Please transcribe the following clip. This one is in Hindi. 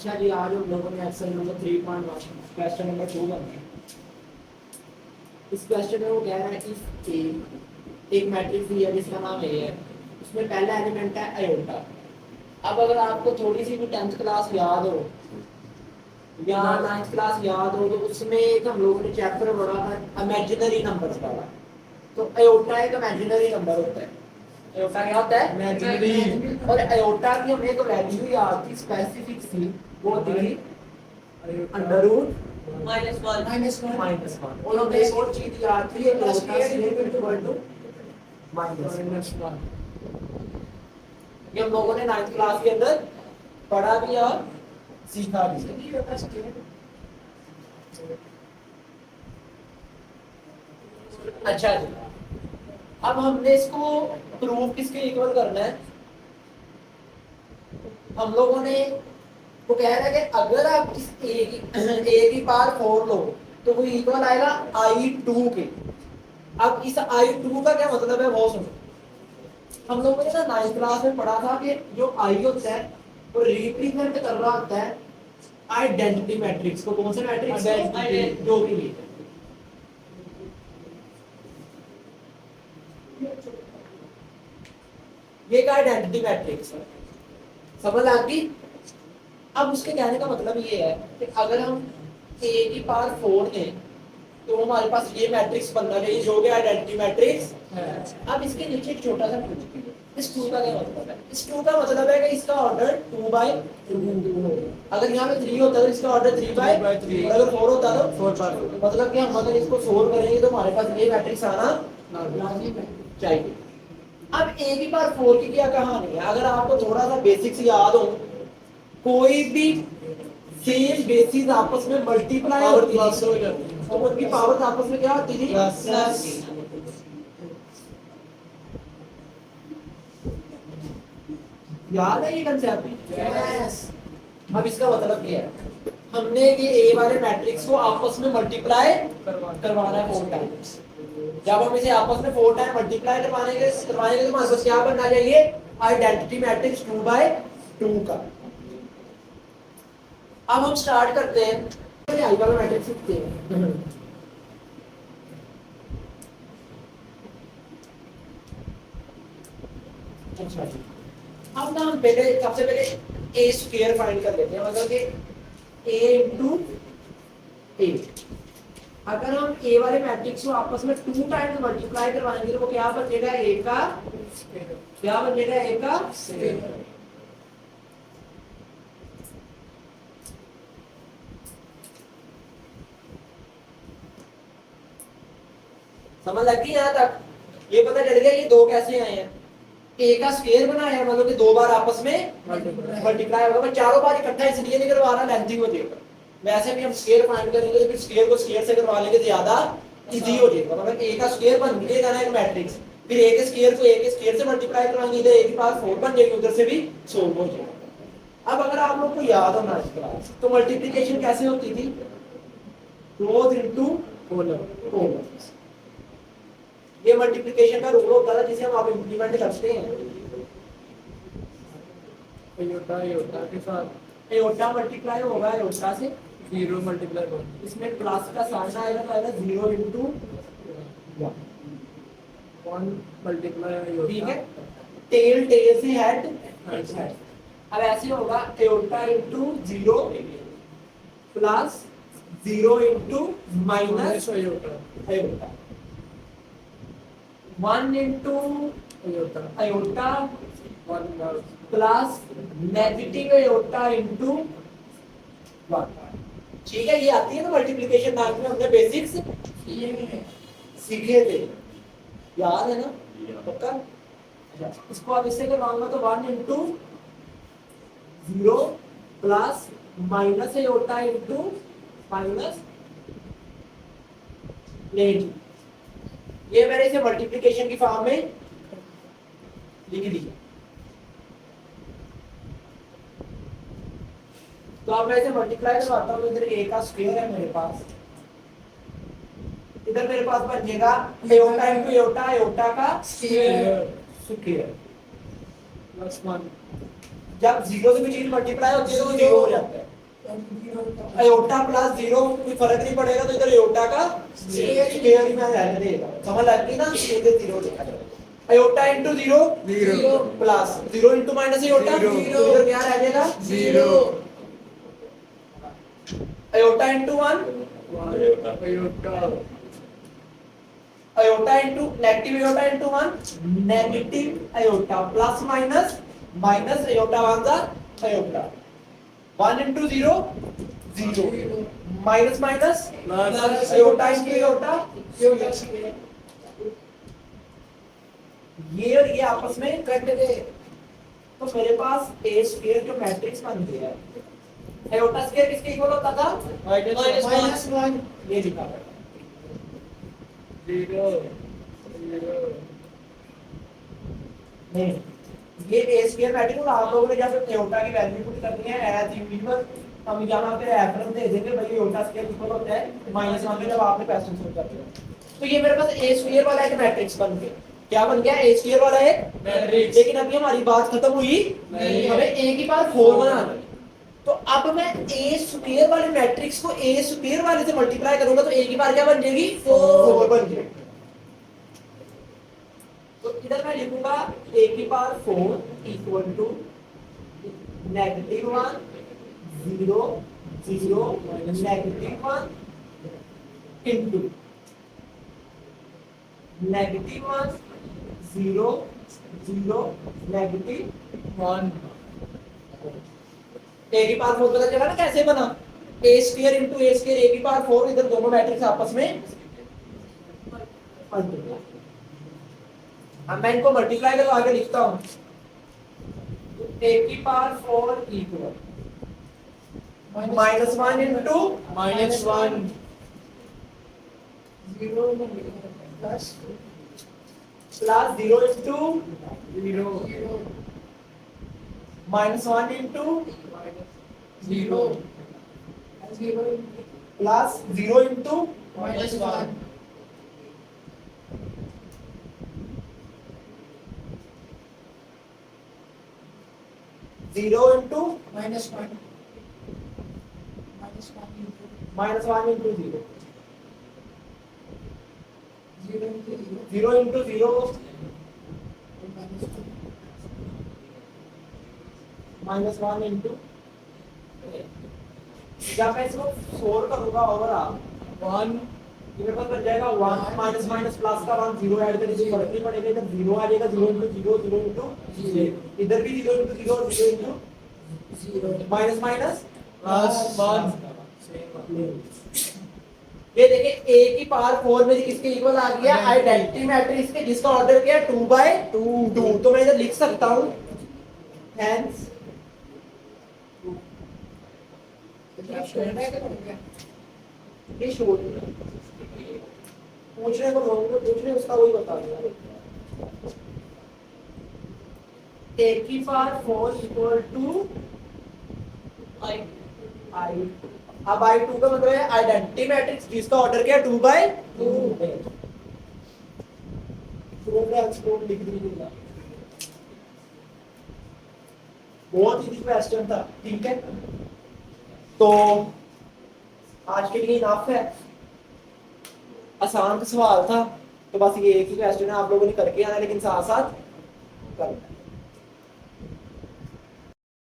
अच्छा जी, आज हम लोगों ने एक्सरसाइज नंबर 3.1 क्वेश्चन नंबर 2 करना है। इस क्वेश्चन में वो कह रहा है कि एक मैट्रिक्स दी है जिसका नाम ए है, उसमें पहला एलिमेंट है आयोटा। अब अगर आपको थोड़ी सी भी 10th क्लास याद हो या 9th क्लास याद हो, तो उसमें एक हम लोगों ने चैप्टर पढ़ा था इमेजिनरी नंबर्स वाला। तो आयोटा एक इमेजिनरी नंबर होता है। आयोटा क्या होता है? इमेजिनरी। और आयोटा की हमें एक वैल्यू याद थी, स्पेसिफिक सी, वो थी अंडर रूट -1 और हमें एक और चीज याद थी, आयोटा से इक्वल टू -1। ये हम लोगों ने 9th क्लास के अंदर पढ़ा भी और सीखा भी। अच्छा जी, अब हमने इसको प्रूफ किसके इक्वल करना है? हम लोगों ने वो कह रहा है कि अगर आप इस ए की पावर 4 लो तो वो इक्वल आएगा I2 के। अब इस I2 का क्या मतलब है वो सुनो। हम लोगों ने ना 9th क्लास में पढ़ा था कि जो आई होता है वो रिप्रेजेंट कर रहा होता है आइडेंटिटी मैट्रिक्स को। कौन से मैट्रिक्स? जो भी ये का आइडेंटिटी मैट्रिक्स है। समझ आ गई? अब उसके कहने का मतलब ये है कि अगर हम ए की पावर 4 लें तो हमारे पास ये मैट्रिक्स बनना चाहिए जो कि आइडेंटिटी मैट्रिक्स है। अब इसके नीचे एक छोटा सा टू, इस टू का क्या मतलब है? इस टू का मतलब है कि इसका ऑर्डर 2/2। अगर यहाँ पे 3 होता तो इसका ऑर्डर 3/3, और अगर 4 होता तो 4/4। मतलब कि हम अगर इसको सोल्व करेंगे तो हमारे पास ये मैट्रिक्स आना चाहिए। अब ए की पावर 4 की क्या कहानी है? अगर आपको थोड़ा सा बेसिक्स याद हो, कोई भी सेम बेसिस आपस में मल्टीप्लाई होती थी तो उनकी पावर्स आपस में क्या होती थी? प्लस। याद है ये कंसेप्ट? यस। अब इसका मतलब क्या है? हमने ये ए वाले मैट्रिक्स को आपस में मल्टीप्लाई करवाना है 4 टाइम्स। जब हम इसे आपस में 4 टाइम मल्टीप्लाई करवाने के तो हमारे पास क्या बनना चाहिए? आइडेंटिटी मैट्रिक्स 2/2 का। अब हम स्टार्ट करते हैं आई वाला मैट्रिक्स लिखते हैं। अच्छा जी, अब ना हम पहले सबसे पहले ए स्क्वायर फाइंड कर लेते हैं, मतलब कि ए इंटू ए। अगर हम ए वाले मैट्रिक्स को आपस में 2 टाइम्स मल्टीप्लाई करवाएंगे तो वो क्या बनेगा? ए का क्या बनेगा? ए का स्क्वायर। समझ लगी यहाँ तक? ये पता चल गया ये दो कैसे आए हैं। ए का स्क्वायर बनाया है, मतलब कि 2 बार आपस में मल्टीप्लाई होगा। मैं चारों बार इकट्ठा इसलिए नहीं करवा रहा, लेंथी हो जाएगा। वैसे भी हम स्क्वायर फाइंड करेंगे तो फिर स्क्वायर को स्क्वायर से करवा लेंगे, ज्यादा इजी हो जाएगा। मतलब ए का स्क्वायर बन जाएगा ना एक मैट्रिक्स, फिर ए के स्क्वायर को ए के स्क्वायर से मल्टीप्लाई करवाएंगे, इधर ए की पावर 4 बन जाएगी, उधर से भी सोल्व हो जाएगा। अब अगर आप लोग को याद हो 9th क्लास तो मल्टीप्लिकेशन कैसे होती थी? रोज इनटू कॉलम। ये मल्टीप्लिकेशन का रूल होता था जिसे हम आप इंप्लीमेंट करते हैं। आयोटा के साथ आयोटा मल्टीप्लाई होगा आयोटा से, 0 मल्टीप्लाई होगा। इसमें प्लस का साइन आएगा तो आएगा 0 इंटू 1 मल्टीप्लाई आयोटा। ठीक है, टेल टेल से हेड हेड। अब ऐसे होगा iota into 0 plus 0 into minus iota. 1 into iota plus negative iota into 1। ठीक है, ये आती है ना मल्टीप्लिकेशन। नाम में हमने बेसिक्स सीखे थे, याद है ना? पक्का? इसको अब इससे करवाऊंगा तो 1 into 0 plus minus iota into minus negative. ये मैंने इसे मल्टीप्लिकेशन की फॉर्म में लिख दिया। तो अब मैं इसे मल्टीप्लाई करवाता हूँ, इधर ए का स्क्वायर है मेरे पास, इधर मेरे पास बन जाएगा आयोटा इंटू आयोटा, आयोटा का स्क्वायर प्लस 1 जब जीरो से भी चीज मल्टीप्लाई होती है तो जीरो हो जाता है। आयोटा प्लस जीरो कोई फर्क नहीं पड़ेगा, तो इधर आयोटा का स्क्वायर ही में रहने देगा। समझ आ गई ना, सीधे जीरो लिखा जाएगा। Iota into zero zero plus zero into minus iota zero, तो इधर क्या रह जाएगा zero. Iota into one iota into negative iota into one negative iota plus minus minus iota one जा iota 1 into 0 0 minus minus plus iota into iota ये और ये आपस में कट गए, तो मेरे पास a स्क्वायर जो मैट्रिक्स बन गया है, आयोटा स्क्वायर किसके इक्वल होता था -1 ये लिखा है 0 0 नहीं, ये a स्क्वायर मैट्रिक्स आप लोगों ने जब आयोटा की वैल्यू पुट करनी है एज यूजुअल हम यहाँ पे रेफरेंस दे देंगे भाई आयोटा स्क्वायर इक्वल होता है -1 में जब आपने क्वेश्चन सोल्व कर दिया। तो ये मेरे पास a स्क्वायर वाला एक मैट्रिक्स बन गया। क्या बन गया a स्क्वायर वाला एक मैट्रिक्स। लेकिन अभी हमारी बात खत्म हुई नहीं, हमें a की पावर 4 बनाना है। तो अब मैं a स्क्वायर वाले मैट्रिक्स को a स्क्वायर वाले से मल्टीप्लाई करूंगा तो a की पावर क्या बन जाएगी 4 बन जाएगी। तो इधर मैं लिखूंगा a की power 4 equal to -1 0 0 -1 into -1 0 0 -1 a की पावर 4 पता चला ना कैसे बना, a square into a square a की पावर 4, इधर दोनों मैट्रिक्स आपस में मल्टीप्लाई। अब मैं इनको मल्टीप्लाई करके आगे लिखता हूं, a की power 4 equal -1 into -1 0 plus 0 into 0 -1 into 0 plus 0 into -1 0 into -1 -1 into 0 0 into 0 -1 into जब मैं इसको 4 करूंगा ओवरऑल 1 मेरे पास बन जाएगा 1 माइनस माइनस प्लस का 1 0 ऐड करने से फर्क नहीं पड़ेगा, इधर 0 आ जाएगा 0 into 0 0 into 0 इधर भी 0 into 0 और 0 into 0 माइनस माइनस प्लस 1। ये देखिए a की पावर 4 में किसके इक्वल आ गया आइडेंटिटी मैट्रिक्स के, जिसका ऑर्डर क्या है 2/2। तो मैं इधर लिख सकता हूं हेंस ये शोर पूछने को पूछने उसका वही बता दिया। a की पावर 4 इक्वल टू आई अब I2 का मतलब है आइडेंटिटी मैट्रिक्स जिसका ऑर्डर क्या है 2/2। लिख दूंगा, बहुत इजी क्वेश्चन था, ठीक है। तो आज के लिए इनफ है, आसान सवाल था, तो बस ये एक ही क्वेश्चन है आप लोगों ने करके आना, लेकिन साथ साथ करना।